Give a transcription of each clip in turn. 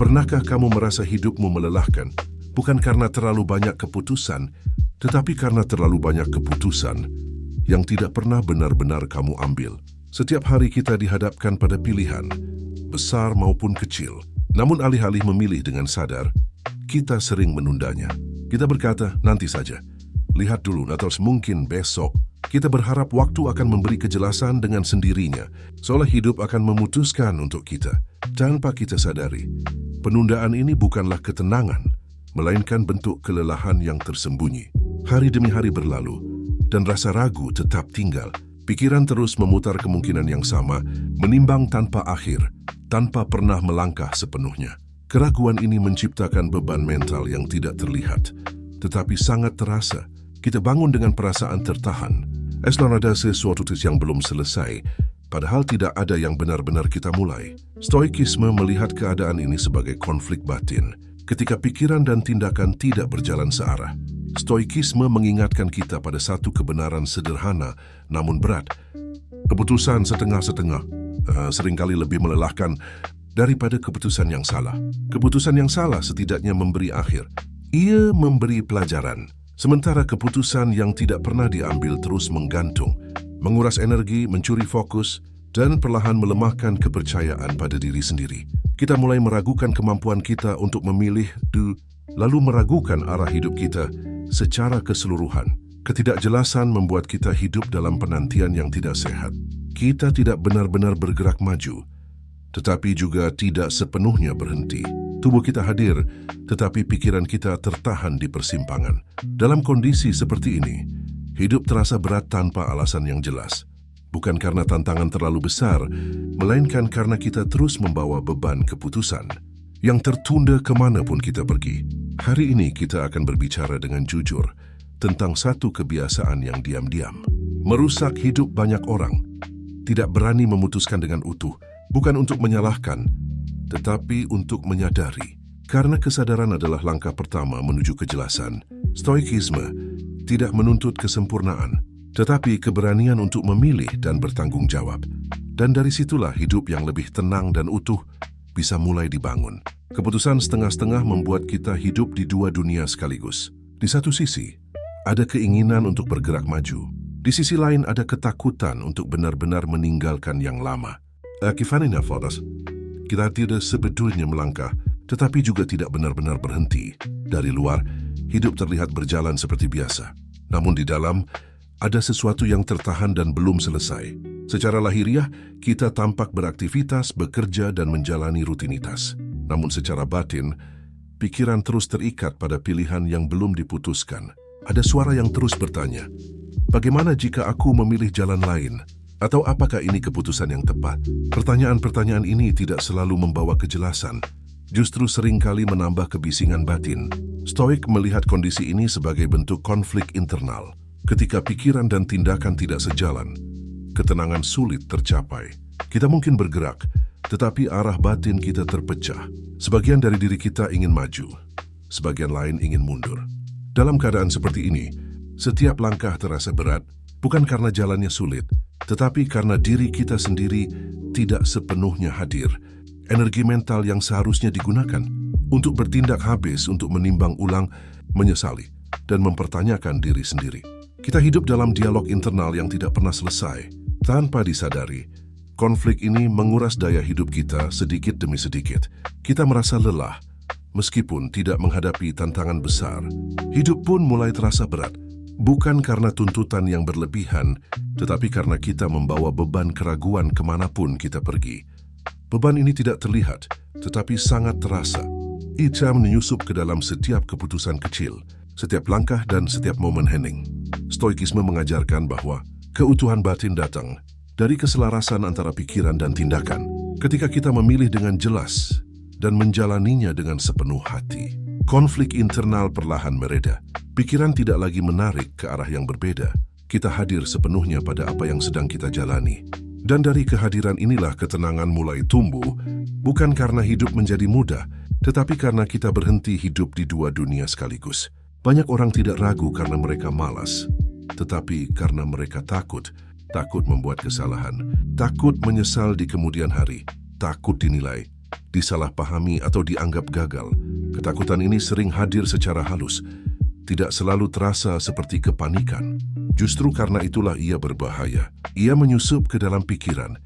Pernahkah kamu merasa hidupmu melelahkan? Bukan karena terlalu banyak keputusan, tetapi karena terlalu banyak keputusan yang tidak pernah benar-benar kamu ambil. Setiap hari kita dihadapkan pada pilihan, besar maupun kecil. Namun alih-alih memilih dengan sadar, kita sering menundanya. Kita berkata, nanti saja. Lihat dulu, atau mungkin besok. Kita berharap waktu akan memberi kejelasan dengan sendirinya, seolah hidup akan memutuskan untuk kita. Tanpa kita sadari, penundaan ini bukanlah ketenangan, melainkan bentuk kelelahan yang tersembunyi. Hari demi hari berlalu, dan rasa ragu tetap tinggal. Pikiran terus memutar kemungkinan yang sama, menimbang tanpa akhir, tanpa pernah melangkah sepenuhnya. Keraguan ini menciptakan beban mental yang tidak terlihat, tetapi sangat terasa. Kita bangun dengan perasaan tertahan. Eslon ada sesuatu yang belum selesai, padahal tidak ada yang benar-benar kita mulai. Stoikisme melihat keadaan ini sebagai konflik batin. Ketika pikiran dan tindakan tidak berjalan searah, Stoikisme mengingatkan kita pada satu kebenaran sederhana namun berat. Keputusan setengah-setengah seringkali lebih melelahkan daripada keputusan yang salah. Keputusan yang salah setidaknya memberi akhir. Ia memberi pelajaran. Sementara keputusan yang tidak pernah diambil terus menggantung, menguras energi, mencuri fokus, dan perlahan melemahkan kepercayaan pada diri sendiri. Kita mulai meragukan kemampuan kita untuk memilih, lalu meragukan arah hidup kita secara keseluruhan. Ketidakjelasan membuat kita hidup dalam penantian yang tidak sehat. Kita tidak benar-benar bergerak maju, tetapi juga tidak sepenuhnya berhenti. Tubuh kita hadir, tetapi pikiran kita tertahan di persimpangan. Dalam kondisi seperti ini, hidup terasa berat tanpa alasan yang jelas. Bukan karena tantangan terlalu besar, melainkan karena kita terus membawa beban keputusan yang tertunda kemanapun kita pergi. Hari ini kita akan berbicara dengan jujur tentang satu kebiasaan yang diam-diam merusak hidup banyak orang. Tidak berani memutuskan dengan utuh, bukan untuk menyalahkan, tetapi untuk menyadari. Karena kesadaran adalah langkah pertama menuju kejelasan. Stoikisme tidak menuntut kesempurnaan, tetapi keberanian untuk memilih dan bertanggung jawab. Dan dari situlah hidup yang lebih tenang dan utuh bisa mulai dibangun. Keputusan setengah-setengah membuat kita hidup di dua dunia sekaligus. Di satu sisi, ada keinginan untuk bergerak maju. Di sisi lain ada ketakutan untuk benar-benar meninggalkan yang lama. Kifanina Foras. Kita tidak sebetulnya melangkah, tetapi juga tidak benar-benar berhenti. Dari luar, hidup terlihat berjalan seperti biasa. Namun di dalam, ada sesuatu yang tertahan dan belum selesai. Secara lahiriah, kita tampak beraktivitas, bekerja, dan menjalani rutinitas. Namun secara batin, pikiran terus terikat pada pilihan yang belum diputuskan. Ada suara yang terus bertanya, bagaimana jika aku memilih jalan lain? Atau apakah ini keputusan yang tepat? Pertanyaan-pertanyaan ini tidak selalu membawa kejelasan, justru seringkali menambah kebisingan batin. Stoik melihat kondisi ini sebagai bentuk konflik internal. Ketika pikiran dan tindakan tidak sejalan, ketenangan sulit tercapai. Kita mungkin bergerak, tetapi arah batin kita terpecah. Sebagian dari diri kita ingin maju, sebagian lain ingin mundur. Dalam keadaan seperti ini, setiap langkah terasa berat, bukan karena jalannya sulit, tetapi karena diri kita sendiri tidak sepenuhnya hadir. Energi mental yang seharusnya digunakan untuk bertindak habis untuk menimbang ulang, menyesali, dan mempertanyakan diri sendiri. Kita hidup dalam dialog internal yang tidak pernah selesai. Tanpa disadari, konflik ini menguras daya hidup kita sedikit demi sedikit. Kita merasa lelah, meskipun tidak menghadapi tantangan besar. Hidup pun mulai terasa berat. Bukan karena tuntutan yang berlebihan, tetapi karena kita membawa beban keraguan kemanapun kita pergi. Beban ini tidak terlihat, tetapi sangat terasa. Ia menyusup ke dalam setiap keputusan kecil, setiap langkah dan setiap momen hening. Stoikisme mengajarkan bahwa keutuhan batin datang dari keselarasan antara pikiran dan tindakan. Ketika kita memilih dengan jelas dan menjalaninya dengan sepenuh hati, konflik internal perlahan mereda. Pikiran tidak lagi menarik ke arah yang berbeda. Kita hadir sepenuhnya pada apa yang sedang kita jalani. Dan dari kehadiran inilah ketenangan mulai tumbuh, bukan karena hidup menjadi mudah, tetapi karena kita berhenti hidup di dua dunia sekaligus. Banyak orang tidak ragu karena mereka malas, tetapi karena mereka takut. Takut membuat kesalahan, takut menyesal di kemudian hari, takut dinilai, disalahpahami atau dianggap gagal. Ketakutan ini sering hadir secara halus, tidak selalu terasa seperti kepanikan. Justru karena itulah ia berbahaya. Ia menyusup ke dalam pikiran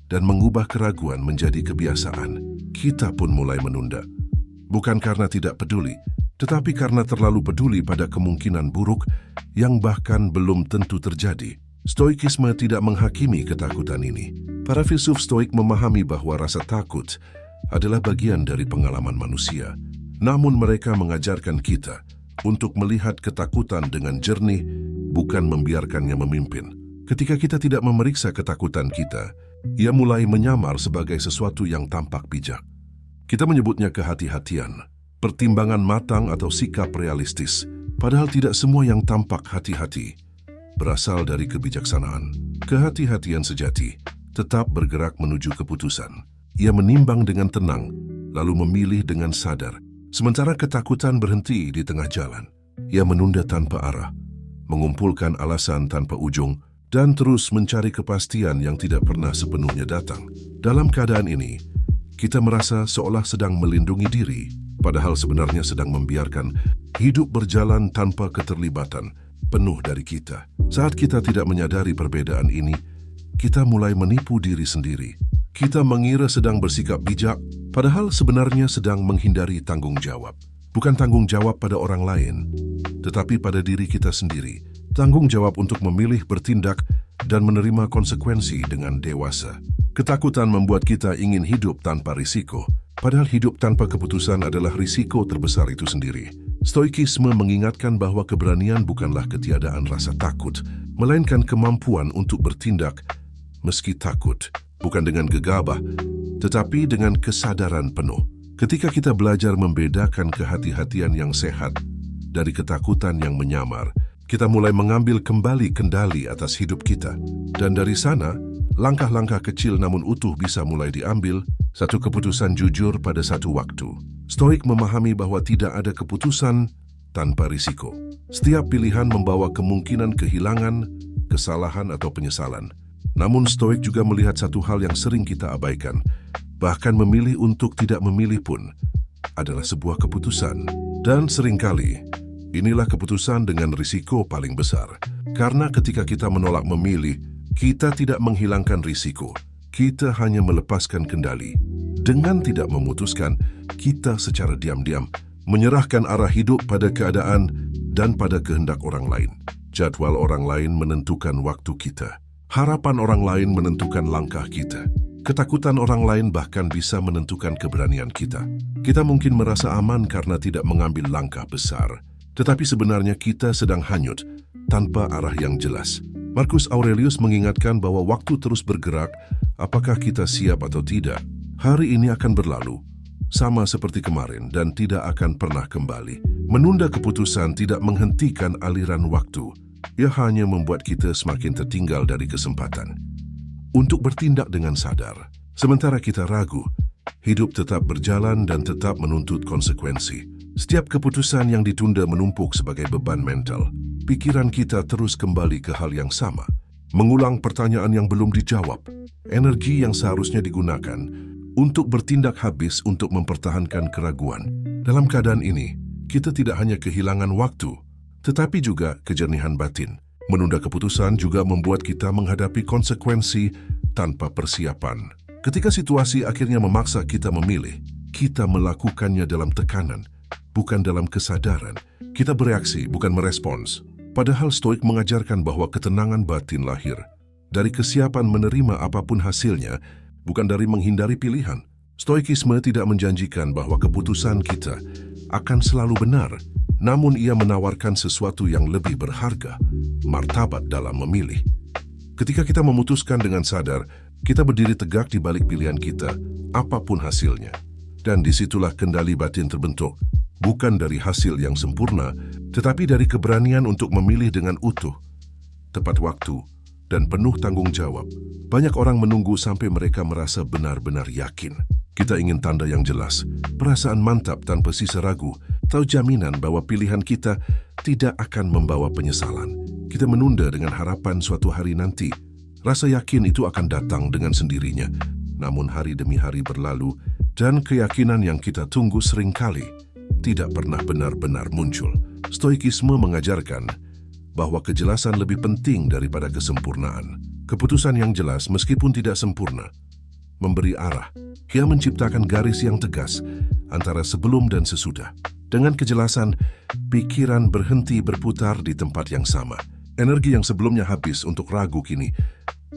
dan mengubah keraguan menjadi kebiasaan. Kita pun mulai menunda. Bukan karena tidak peduli, tetapi karena terlalu peduli pada kemungkinan buruk yang bahkan belum tentu terjadi. Stoikisme tidak menghakimi ketakutan ini. Para filsuf Stoik memahami bahwa rasa takut adalah bagian dari pengalaman manusia. Namun mereka mengajarkan kita untuk melihat ketakutan dengan jernih, bukan membiarkannya memimpin. Ketika kita tidak memeriksa ketakutan kita, ia mulai menyamar sebagai sesuatu yang tampak bijak. Kita menyebutnya kehati-hatian, pertimbangan matang atau sikap realistis. Padahal tidak semua yang tampak hati-hati berasal dari kebijaksanaan. Kehati-hatian sejati tetap bergerak menuju keputusan. Ia menimbang dengan tenang, lalu memilih dengan sadar. Sementara ketakutan berhenti di tengah jalan. Ia menunda tanpa arah, mengumpulkan alasan tanpa ujung, dan terus mencari kepastian yang tidak pernah sepenuhnya datang. Dalam keadaan ini, kita merasa seolah sedang melindungi diri, padahal sebenarnya sedang membiarkan hidup berjalan tanpa keterlibatan penuh dari kita. Saat kita tidak menyadari perbedaan ini, kita mulai menipu diri sendiri. Kita mengira sedang bersikap bijak, padahal sebenarnya sedang menghindari tanggung jawab. Bukan tanggung jawab pada orang lain, tetapi pada diri kita sendiri. Tanggung jawab untuk memilih, bertindak, dan menerima konsekuensi dengan dewasa. Ketakutan membuat kita ingin hidup tanpa risiko, padahal hidup tanpa keputusan adalah risiko terbesar itu sendiri. Stoikisme mengingatkan bahwa keberanian bukanlah ketiadaan rasa takut, melainkan kemampuan untuk bertindak meski takut, bukan dengan gegabah, tetapi dengan kesadaran penuh. Ketika kita belajar membedakan kehati-hatian yang sehat dari ketakutan yang menyamar, kita mulai mengambil kembali kendali atas hidup kita. Dan dari sana, langkah-langkah kecil namun utuh bisa mulai diambil, satu keputusan jujur pada satu waktu. Stoik memahami bahwa tidak ada keputusan tanpa risiko. Setiap pilihan membawa kemungkinan kehilangan, kesalahan atau penyesalan. Namun Stoik juga melihat satu hal yang sering kita abaikan. Bahkan memilih untuk tidak memilih pun adalah sebuah keputusan. Dan seringkali, inilah keputusan dengan risiko paling besar. Karena ketika kita menolak memilih, kita tidak menghilangkan risiko. Kita hanya melepaskan kendali. Dengan tidak memutuskan, kita secara diam-diam menyerahkan arah hidup pada keadaan dan pada kehendak orang lain. Jadwal orang lain menentukan waktu kita. Harapan orang lain menentukan langkah kita. Ketakutan orang lain bahkan bisa menentukan keberanian kita. Kita mungkin merasa aman karena tidak mengambil langkah besar, tetapi sebenarnya kita sedang hanyut tanpa arah yang jelas. Marcus Aurelius mengingatkan bahwa waktu terus bergerak, apakah kita siap atau tidak. Hari ini akan berlalu, sama seperti kemarin dan tidak akan pernah kembali. Menunda keputusan tidak menghentikan aliran waktu. Ia hanya membuat kita semakin tertinggal dari kesempatan untuk bertindak dengan sadar. Sementara kita ragu, hidup tetap berjalan dan tetap menuntut konsekuensi. Setiap keputusan yang ditunda menumpuk sebagai beban mental. Pikiran kita terus kembali ke hal yang sama, mengulang pertanyaan yang belum dijawab. Energi yang seharusnya digunakan untuk bertindak habis untuk mempertahankan keraguan. Dalam keadaan ini, kita tidak hanya kehilangan waktu, tetapi juga kejernihan batin. Menunda keputusan juga membuat kita menghadapi konsekuensi tanpa persiapan. Ketika situasi akhirnya memaksa kita memilih, kita melakukannya dalam tekanan, bukan dalam kesadaran. Kita bereaksi, bukan merespons. Padahal Stoik mengajarkan bahwa ketenangan batin lahir dari kesiapan menerima apapun hasilnya, bukan dari menghindari pilihan. Stoikisme tidak menjanjikan bahwa keputusan kita akan selalu benar, namun ia menawarkan sesuatu yang lebih berharga, martabat dalam memilih. Ketika kita memutuskan dengan sadar, kita berdiri tegak di balik pilihan kita, apapun hasilnya. Dan disitulah kendali batin terbentuk, bukan dari hasil yang sempurna, tetapi dari keberanian untuk memilih dengan utuh, tepat waktu, dan penuh tanggung jawab. Banyak orang menunggu sampai mereka merasa benar-benar yakin. Kita ingin tanda yang jelas, perasaan mantap tanpa sisa ragu, atau jaminan bahwa pilihan kita tidak akan membawa penyesalan. Kita menunda dengan harapan suatu hari nanti. Rasa yakin itu akan datang dengan sendirinya. Namun hari demi hari berlalu, Dan keyakinan yang kita tunggu seringkali tidak pernah benar-benar muncul. Stoikisme mengajarkan bahwa kejelasan lebih penting daripada kesempurnaan. Keputusan yang jelas meskipun tidak sempurna memberi arah. Ia menciptakan garis yang tegas antara sebelum dan sesudah. Dengan kejelasan, pikiran berhenti berputar di tempat yang sama. Energi yang sebelumnya habis untuk ragu kini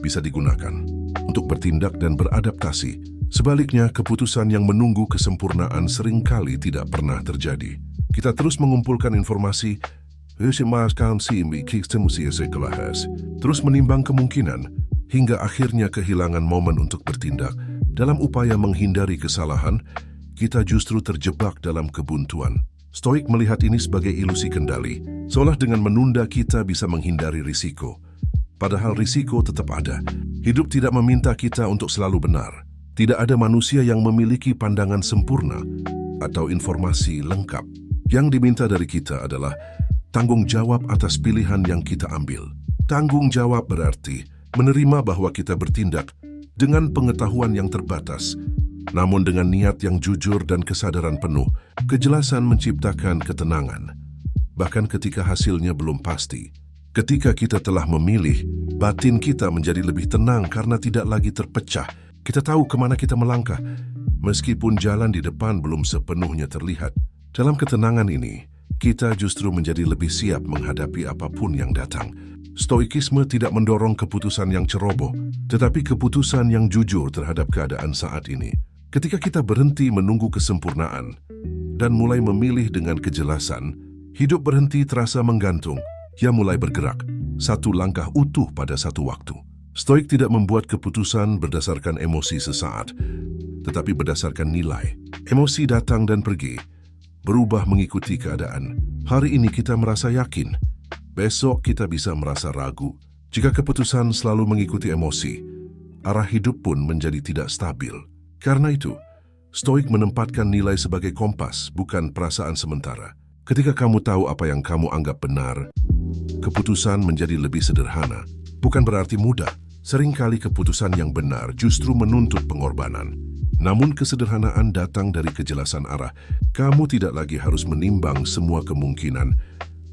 bisa digunakan untuk bertindak dan beradaptasi. Sebaliknya, keputusan yang menunggu kesempurnaan seringkali tidak pernah terjadi. Kita terus mengumpulkan informasi, terus menimbang kemungkinan, hingga akhirnya kehilangan momen untuk bertindak. Dalam upaya menghindari kesalahan, kita justru terjebak dalam kebuntuan. Stoik melihat ini sebagai ilusi kendali, seolah dengan menunda kita bisa menghindari risiko. Padahal risiko tetap ada. Hidup tidak meminta kita untuk selalu benar. Tidak ada manusia yang memiliki pandangan sempurna atau informasi lengkap. Yang diminta dari kita adalah tanggung jawab atas pilihan yang kita ambil. Tanggung jawab berarti menerima bahwa kita bertindak dengan pengetahuan yang terbatas, namun dengan niat yang jujur dan kesadaran penuh. Kejelasan menciptakan ketenangan, bahkan ketika hasilnya belum pasti. Ketika kita telah memilih, batin kita menjadi lebih tenang karena tidak lagi terpecah. Kita tahu kemana kita melangkah, meskipun jalan di depan belum sepenuhnya terlihat. Dalam ketenangan ini, kita justru menjadi lebih siap menghadapi apapun yang datang. Stoikisme tidak mendorong keputusan yang ceroboh, tetapi keputusan yang jujur terhadap keadaan saat ini. Ketika kita berhenti menunggu kesempurnaan dan mulai memilih dengan kejelasan, hidup berhenti terasa menggantung. Ia mulai bergerak, satu langkah utuh pada satu waktu. Stoik tidak membuat keputusan berdasarkan emosi sesaat, tetapi berdasarkan nilai. Emosi datang dan pergi, berubah mengikuti keadaan. Hari ini kita merasa yakin, besok kita bisa merasa ragu. Jika keputusan selalu mengikuti emosi, arah hidup pun menjadi tidak stabil. Karena itu, Stoik menempatkan nilai sebagai kompas, bukan perasaan sementara. Ketika kamu tahu apa yang kamu anggap benar, keputusan menjadi lebih sederhana. Bukan berarti mudah. Seringkali keputusan yang benar justru menuntut pengorbanan. Namun kesederhanaan datang dari kejelasan arah. Kamu tidak lagi harus menimbang semua kemungkinan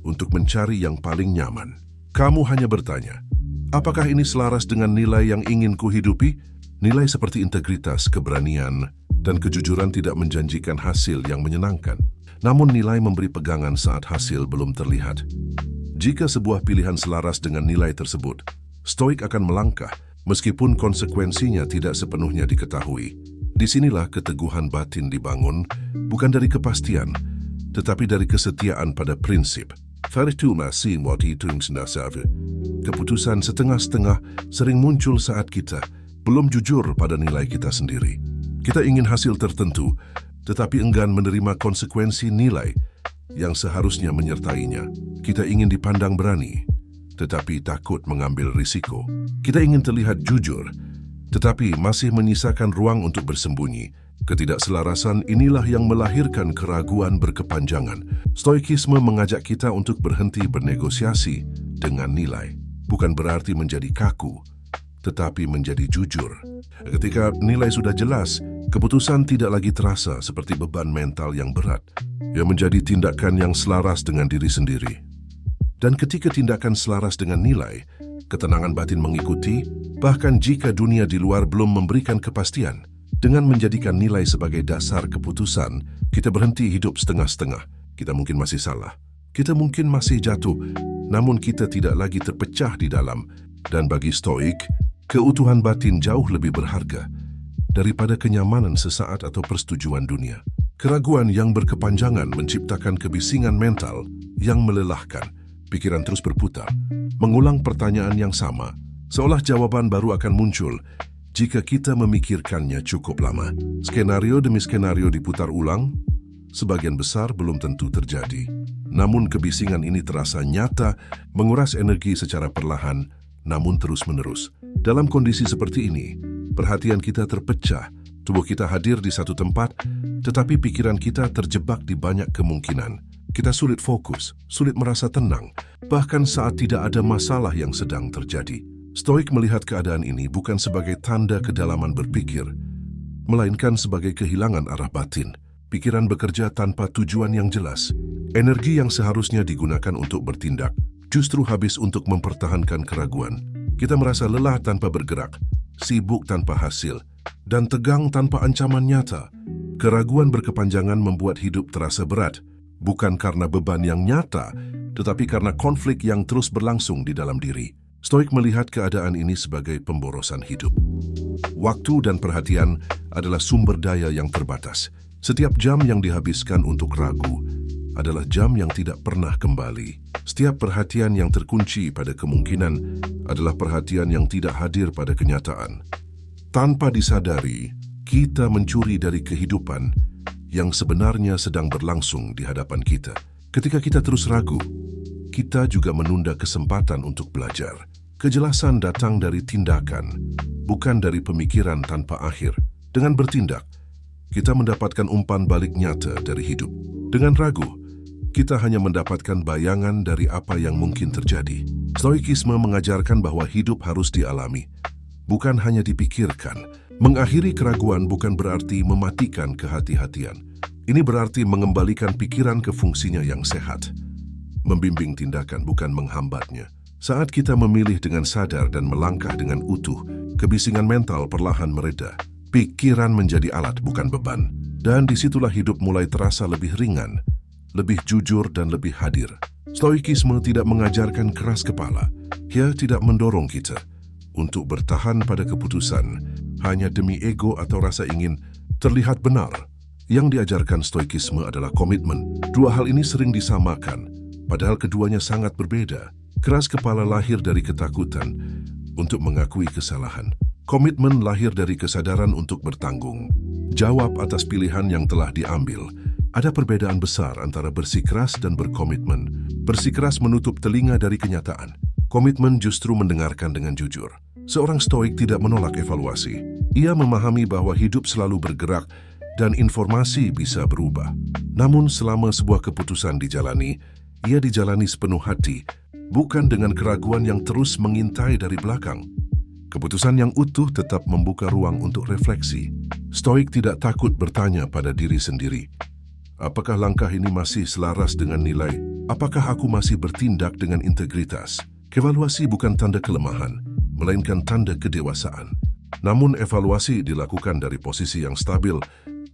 untuk mencari yang paling nyaman. Kamu hanya bertanya, apakah ini selaras dengan nilai yang ingin kuhidupi? Nilai seperti integritas, keberanian, dan kejujuran tidak menjanjikan hasil yang menyenangkan. Namun nilai memberi pegangan saat hasil belum terlihat. Jika sebuah pilihan selaras dengan nilai tersebut, Stoik akan melangkah meskipun konsekuensinya tidak sepenuhnya diketahui. Disinilah keteguhan batin dibangun, bukan dari kepastian, tetapi dari kesetiaan pada prinsip. Keputusan setengah-setengah sering muncul saat kita belum jujur pada nilai kita sendiri. Kita ingin hasil tertentu, tetapi enggan menerima konsekuensi nilai yang seharusnya menyertainya. Kita ingin dipandang berani, tetapi takut mengambil risiko. Kita ingin terlihat jujur, tetapi masih menyisakan ruang untuk bersembunyi. Ketidakselarasan inilah yang melahirkan keraguan berkepanjangan. Stoikisme mengajak kita untuk berhenti bernegosiasi dengan nilai. Bukan berarti menjadi kaku, tetapi menjadi jujur. Ketika nilai sudah jelas, keputusan tidak lagi terasa seperti beban mental yang berat. Ia menjadi tindakan yang selaras dengan diri sendiri. Dan ketika tindakan selaras dengan nilai, ketenangan batin mengikuti, bahkan jika dunia di luar belum memberikan kepastian. Dengan menjadikan nilai sebagai dasar keputusan, kita berhenti hidup setengah-setengah. Kita mungkin masih salah, kita mungkin masih jatuh, namun kita tidak lagi terpecah di dalam. Dan bagi Stoik, keutuhan batin jauh lebih berharga daripada kenyamanan sesaat atau persetujuan dunia. Keraguan yang berkepanjangan menciptakan kebisingan mental yang melelahkan. Pikiran terus berputar, mengulang pertanyaan yang sama, seolah jawaban baru akan muncul jika kita memikirkannya cukup lama. Skenario demi skenario diputar ulang, sebagian besar belum tentu terjadi. Namun kebisingan ini terasa nyata, menguras energi secara perlahan, namun terus-menerus. Dalam kondisi seperti ini, perhatian kita terpecah, tubuh kita hadir di satu tempat, tetapi pikiran kita terjebak di banyak kemungkinan. Kita sulit fokus, sulit merasa tenang, bahkan saat tidak ada masalah yang sedang terjadi. Stoik melihat keadaan ini bukan sebagai tanda kedalaman berpikir, melainkan sebagai kehilangan arah batin. Pikiran bekerja tanpa tujuan yang jelas. Energi yang seharusnya digunakan untuk bertindak justru habis untuk mempertahankan keraguan. Kita merasa lelah tanpa bergerak, sibuk tanpa hasil, dan tegang tanpa ancaman nyata. Keraguan berkepanjangan membuat hidup terasa berat, bukan karena beban yang nyata, tetapi karena konflik yang terus berlangsung di dalam diri. Stoik melihat keadaan ini sebagai pemborosan hidup. Waktu dan perhatian adalah sumber daya yang terbatas. Setiap jam yang dihabiskan untuk ragu adalah jam yang tidak pernah kembali. Setiap perhatian yang terkunci pada kemungkinan adalah perhatian yang tidak hadir pada kenyataan. Tanpa disadari, kita mencuri dari kehidupan yang sebenarnya sedang berlangsung di hadapan kita. Ketika kita terus ragu, kita juga menunda kesempatan untuk belajar. Kejelasan datang dari tindakan, bukan dari pemikiran tanpa akhir. Dengan bertindak, kita mendapatkan umpan balik nyata dari hidup. Dengan ragu, kita hanya mendapatkan bayangan dari apa yang mungkin terjadi. Stoikisme mengajarkan bahwa hidup harus dialami, bukan hanya dipikirkan. Mengakhiri keraguan bukan berarti mematikan kehati-hatian. Ini berarti mengembalikan pikiran ke fungsinya yang sehat. Membimbing tindakan bukan menghambatnya. Saat kita memilih dengan sadar dan melangkah dengan utuh, kebisingan mental perlahan mereda. Pikiran menjadi alat bukan beban. Dan disitulah hidup mulai terasa lebih ringan, lebih jujur dan lebih hadir. Stoikisme tidak mengajarkan keras kepala. Ia tidak mendorong kita untuk bertahan pada keputusan hanya demi ego atau rasa ingin terlihat benar. Yang diajarkan stoikisme adalah komitmen. Dua hal ini sering disamakan, padahal keduanya sangat berbeda. Keras kepala lahir dari ketakutan untuk mengakui kesalahan. Komitmen lahir dari kesadaran untuk bertanggung jawab atas pilihan yang telah diambil. Ada perbedaan besar antara bersikeras dan berkomitmen. Bersikeras menutup telinga dari kenyataan. Komitmen justru mendengarkan dengan jujur. Seorang stoik tidak menolak evaluasi. Ia memahami bahwa hidup selalu bergerak dan informasi bisa berubah. Namun selama sebuah keputusan dijalani, ia dijalani sepenuh hati, bukan dengan keraguan yang terus mengintai dari belakang. Keputusan yang utuh tetap membuka ruang untuk refleksi. Stoik tidak takut bertanya pada diri sendiri, apakah langkah ini masih selaras dengan nilai? Apakah aku masih bertindak dengan integritas? Evaluasi bukan tanda kelemahan, melainkan tanda kedewasaan. Namun evaluasi dilakukan dari posisi yang stabil,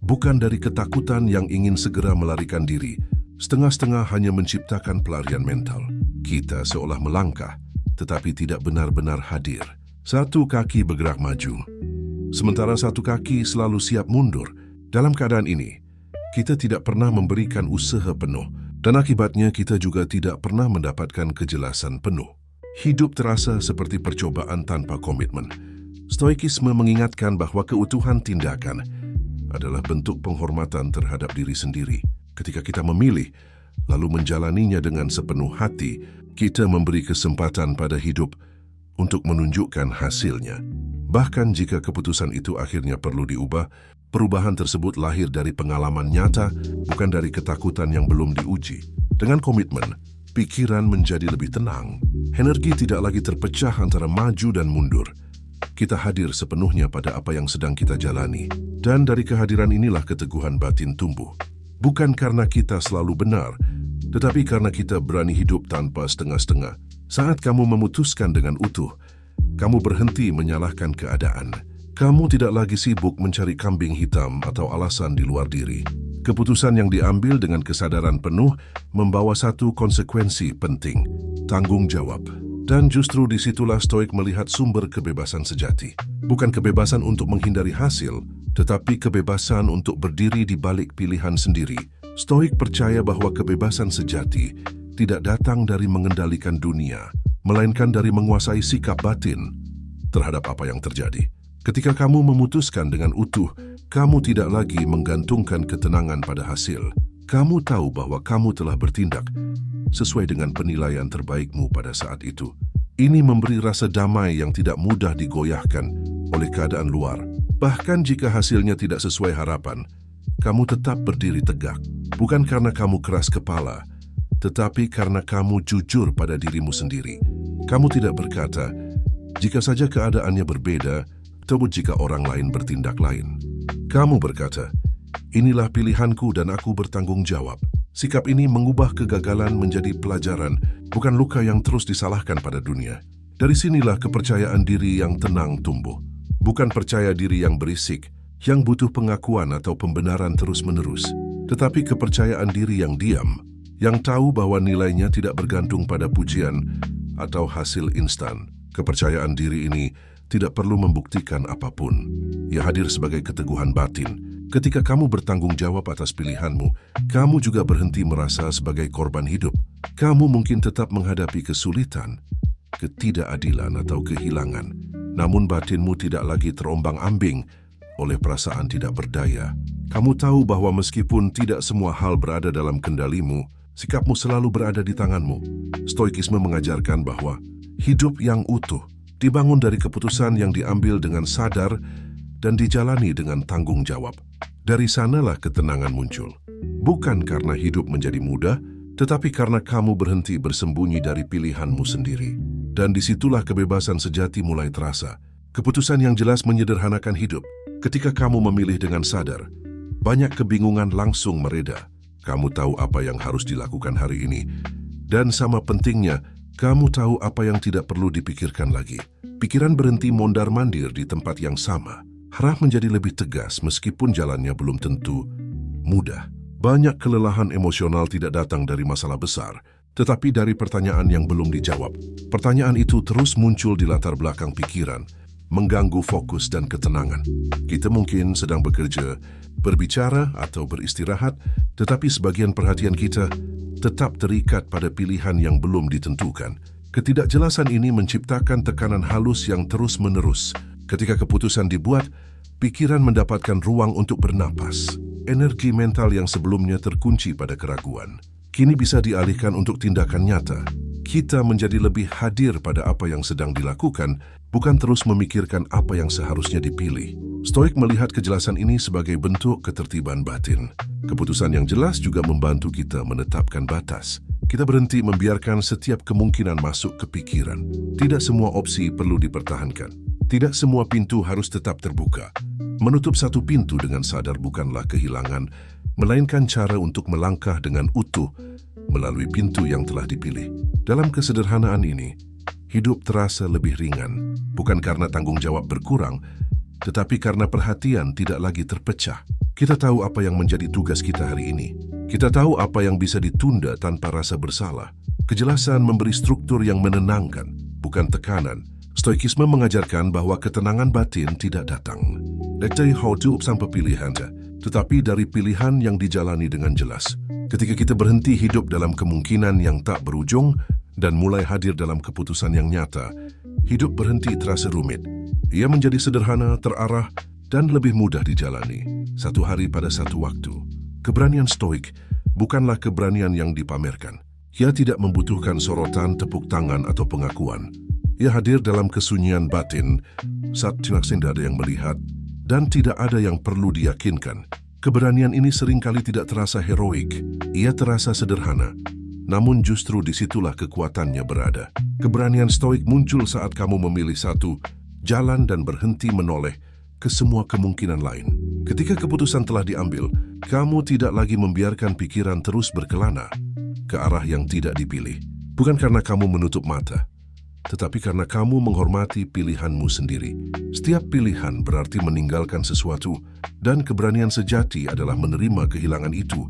bukan dari ketakutan yang ingin segera melarikan diri. Setengah-setengah hanya menciptakan pelarian mental. Kita seolah melangkah, tetapi tidak benar-benar hadir. Satu kaki bergerak maju, sementara satu kaki selalu siap mundur. Dalam keadaan ini, kita tidak pernah memberikan usaha penuh, dan akibatnya kita juga tidak pernah mendapatkan kejelasan penuh. Hidup terasa seperti percobaan tanpa komitmen. Stoikisme mengingatkan bahwa keutuhan tindakan adalah bentuk penghormatan terhadap diri sendiri. Ketika kita memilih, lalu menjalaninya dengan sepenuh hati, kita memberi kesempatan pada hidup untuk menunjukkan hasilnya. Bahkan jika keputusan itu akhirnya perlu diubah, perubahan tersebut lahir dari pengalaman nyata, bukan dari ketakutan yang belum diuji. Dengan komitmen, pikiran menjadi lebih tenang. Energi tidak lagi terpecah antara maju dan mundur. Kita hadir sepenuhnya pada apa yang sedang kita jalani. Dan dari kehadiran inilah keteguhan batin tumbuh. Bukan karena kita selalu benar, tetapi karena kita berani hidup tanpa setengah-setengah. Saat kamu memutuskan dengan utuh, kamu berhenti menyalahkan keadaan. Kamu tidak lagi sibuk mencari kambing hitam atau alasan di luar diri. Keputusan yang diambil dengan kesadaran penuh membawa satu konsekuensi penting, tanggung jawab. Dan justru disitulah Stoik melihat sumber kebebasan sejati. Bukan kebebasan untuk menghindari hasil, tetapi kebebasan untuk berdiri di balik pilihan sendiri. Stoik percaya bahwa kebebasan sejati tidak datang dari mengendalikan dunia, melainkan dari menguasai sikap batin terhadap apa yang terjadi. Ketika kamu memutuskan dengan utuh, kamu tidak lagi menggantungkan ketenangan pada hasil. Kamu tahu bahwa kamu telah bertindak sesuai dengan penilaian terbaikmu pada saat itu. Ini memberi rasa damai yang tidak mudah digoyahkan oleh keadaan luar. Bahkan jika hasilnya tidak sesuai harapan, kamu tetap berdiri tegak. Bukan karena kamu keras kepala, tetapi karena kamu jujur pada dirimu sendiri. Kamu tidak berkata, jika saja keadaannya berbeda, atau jika orang lain bertindak lain. Kamu berkata, inilah pilihanku dan aku bertanggung jawab. Sikap ini mengubah kegagalan menjadi pelajaran, bukan luka yang terus disalahkan pada dunia. Dari sinilah kepercayaan diri yang tenang tumbuh. Bukan percaya diri yang berisik, yang butuh pengakuan atau pembenaran terus-menerus, tetapi kepercayaan diri yang diam, yang tahu bahwa nilainya tidak bergantung pada pujian atau hasil instan. Kepercayaan diri ini tidak perlu membuktikan apapun. Ia hadir sebagai keteguhan batin. Ketika kamu bertanggung jawab atas pilihanmu, kamu juga berhenti merasa sebagai korban hidup. Kamu mungkin tetap menghadapi kesulitan, ketidakadilan atau kehilangan, namun batinmu tidak lagi terombang-ambing oleh perasaan tidak berdaya. Kamu tahu bahwa meskipun tidak semua hal berada dalam kendalimu, sikapmu selalu berada di tanganmu. Stoikisme mengajarkan bahwa hidup yang utuh dibangun dari keputusan yang diambil dengan sadar dan dijalani dengan tanggung jawab. Dari sanalah ketenangan muncul. Bukan karena hidup menjadi mudah, tetapi karena kamu berhenti bersembunyi dari pilihanmu sendiri. Dan disitulah kebebasan sejati mulai terasa. Keputusan yang jelas menyederhanakan hidup. Ketika kamu memilih dengan sadar, banyak kebingungan langsung mereda. Kamu tahu apa yang harus dilakukan hari ini. Dan sama pentingnya, kamu tahu apa yang tidak perlu dipikirkan lagi. Pikiran berhenti mondar-mandir di tempat yang sama. Harap menjadi lebih tegas meskipun jalannya belum tentu mudah. Banyak kelelahan emosional tidak datang dari masalah besar, tetapi dari pertanyaan yang belum dijawab. Pertanyaan itu terus muncul di latar belakang pikiran, mengganggu fokus dan ketenangan. Kita mungkin sedang bekerja, berbicara atau beristirahat, tetapi sebagian perhatian kita tetap terikat pada pilihan yang belum ditentukan. Ketidakjelasan ini menciptakan tekanan halus yang terus-menerus. Ketika keputusan dibuat, pikiran mendapatkan ruang untuk bernapas. Energi mental yang sebelumnya terkunci pada keraguan, kini bisa dialihkan untuk tindakan nyata. Kita menjadi lebih hadir pada apa yang sedang dilakukan, bukan terus memikirkan apa yang seharusnya dipilih. Stoik melihat kejelasan ini sebagai bentuk ketertiban batin. Keputusan yang jelas juga membantu kita menetapkan batas. Kita berhenti membiarkan setiap kemungkinan masuk ke pikiran. Tidak semua opsi perlu dipertahankan. Tidak semua pintu harus tetap terbuka. Menutup satu pintu dengan sadar bukanlah kehilangan, melainkan cara untuk melangkah dengan utuh melalui pintu yang telah dipilih. Dalam kesederhanaan ini, hidup terasa lebih ringan, bukan karena tanggung jawab berkurang, tetapi karena perhatian tidak lagi terpecah. Kita tahu apa yang menjadi tugas kita hari ini. Kita tahu apa yang bisa ditunda tanpa rasa bersalah. Kejelasan memberi struktur yang menenangkan, bukan tekanan. Stoikisme mengajarkan bahwa ketenangan batin tidak datang dari hidup sampai pilihannya, tetapi dari pilihan yang dijalani dengan jelas. Ketika kita berhenti hidup dalam kemungkinan yang tak berujung dan mulai hadir dalam keputusan yang nyata, hidup berhenti terasa rumit. Ia menjadi sederhana, terarah, dan lebih mudah dijalani, satu hari pada satu waktu. Keberanian stoik bukanlah keberanian yang dipamerkan. Ia tidak membutuhkan sorotan, tepuk tangan, atau pengakuan. Ia hadir dalam kesunyian batin saat tidak ada yang melihat dan tidak ada yang perlu diyakinkan. Keberanian ini seringkali tidak terasa heroik. Ia terasa sederhana. Namun justru disitulah kekuatannya berada. Keberanian stoik muncul saat kamu memilih satu jalan dan berhenti menoleh ke semua kemungkinan lain. Ketika keputusan telah diambil, kamu tidak lagi membiarkan pikiran terus berkelana ke arah yang tidak dipilih. Bukan karena kamu menutup mata, tetapi karena kamu menghormati pilihanmu sendiri. Setiap pilihan berarti meninggalkan sesuatu, dan keberanian sejati adalah menerima kehilangan itu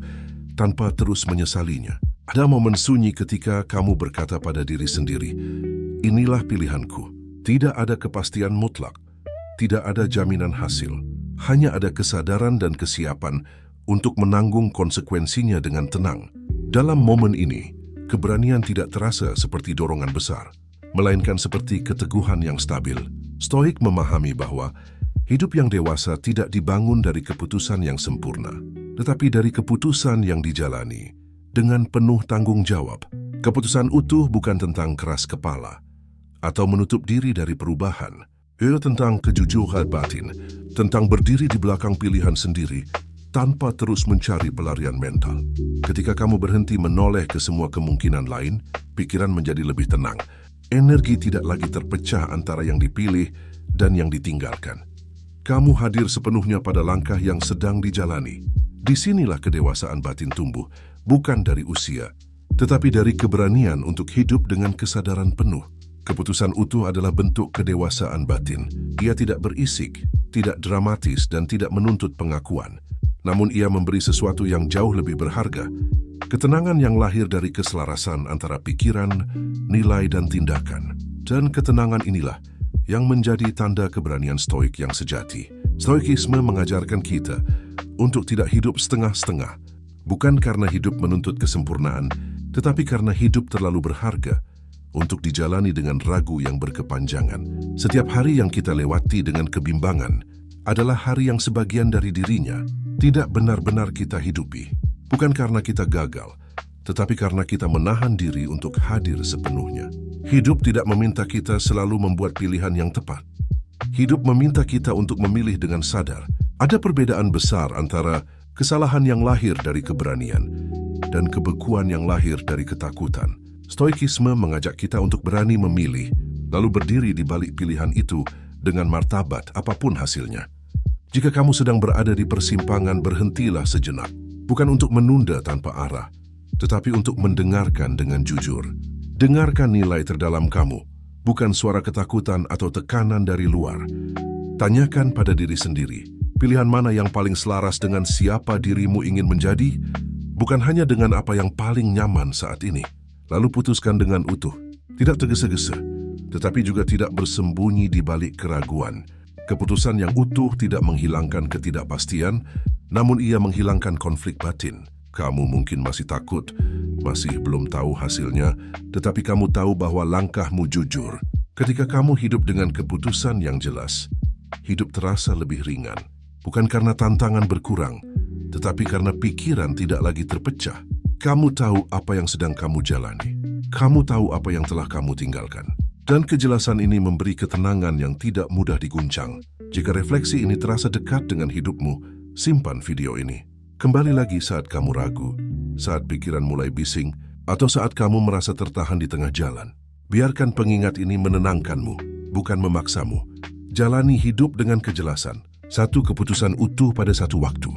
tanpa terus menyesalinya. Ada momen sunyi ketika kamu berkata pada diri sendiri, inilah pilihanku. Tidak ada kepastian mutlak, tidak ada jaminan hasil. Hanya ada kesadaran dan kesiapan untuk menanggung konsekuensinya dengan tenang. Dalam momen ini, keberanian tidak terasa seperti dorongan besar, melainkan seperti keteguhan yang stabil. Stoik memahami bahwa hidup yang dewasa tidak dibangun dari keputusan yang sempurna, tetapi dari keputusan yang dijalani dengan penuh tanggung jawab. Keputusan utuh bukan tentang keras kepala atau menutup diri dari perubahan. Ia tentang kejujuran batin, tentang berdiri di belakang pilihan sendiri tanpa terus mencari pelarian mental. Ketika kamu berhenti menoleh ke semua kemungkinan lain, pikiran menjadi lebih tenang. Energi tidak lagi terpecah antara yang dipilih dan yang ditinggalkan. Kamu hadir sepenuhnya pada langkah yang sedang dijalani. Disinilah kedewasaan batin tumbuh, bukan dari usia, tetapi dari keberanian untuk hidup dengan kesadaran penuh. Keputusan utuh adalah bentuk kedewasaan batin. Ia tidak berisik, tidak dramatis, dan tidak menuntut pengakuan. Namun ia memberi sesuatu yang jauh lebih berharga. Ketenangan yang lahir dari keselarasan antara pikiran, nilai, dan tindakan. Dan ketenangan inilah yang menjadi tanda keberanian stoik yang sejati. Stoikisme mengajarkan kita untuk tidak hidup setengah-setengah, bukan karena hidup menuntut kesempurnaan, tetapi karena hidup terlalu berharga untuk dijalani dengan ragu yang berkepanjangan. Setiap hari yang kita lewati dengan kebimbangan adalah hari yang sebagian dari dirinya tidak benar-benar kita hidupi. Bukan karena kita gagal, tetapi karena kita menahan diri untuk hadir sepenuhnya. Hidup tidak meminta kita selalu membuat pilihan yang tepat. Hidup meminta kita untuk memilih dengan sadar. Ada perbedaan besar antara kesalahan yang lahir dari keberanian dan kebekuan yang lahir dari ketakutan. Stoikisme mengajak kita untuk berani memilih, lalu berdiri di balik pilihan itu dengan martabat apapun hasilnya. Jika kamu sedang berada di persimpangan, berhentilah sejenak. Bukan untuk menunda tanpa arah, tetapi untuk mendengarkan dengan jujur. Dengarkan nilai terdalam kamu, bukan suara ketakutan atau tekanan dari luar. Tanyakan pada diri sendiri, pilihan mana yang paling selaras dengan siapa dirimu ingin menjadi, bukan hanya dengan apa yang paling nyaman saat ini. Lalu putuskan dengan utuh, tidak tergesa-gesa, tetapi juga tidak bersembunyi di balik keraguan. Keputusan yang utuh tidak menghilangkan ketidakpastian, namun ia menghilangkan konflik batin. Kamu mungkin masih takut, masih belum tahu hasilnya, tetapi kamu tahu bahwa langkahmu jujur. Ketika kamu hidup dengan keputusan yang jelas, hidup terasa lebih ringan. Bukan karena tantangan berkurang, tetapi karena pikiran tidak lagi terpecah. Kamu tahu apa yang sedang kamu jalani. Kamu tahu apa yang telah kamu tinggalkan. Dan kejelasan ini memberi ketenangan yang tidak mudah diguncang. Jika refleksi ini terasa dekat dengan hidupmu, simpan video ini. Kembali lagi saat kamu ragu, saat pikiran mulai bising, atau saat kamu merasa tertahan di tengah jalan. Biarkan pengingat ini menenangkanmu, bukan memaksamu. Jalani hidup dengan kejelasan, satu keputusan utuh pada satu waktu.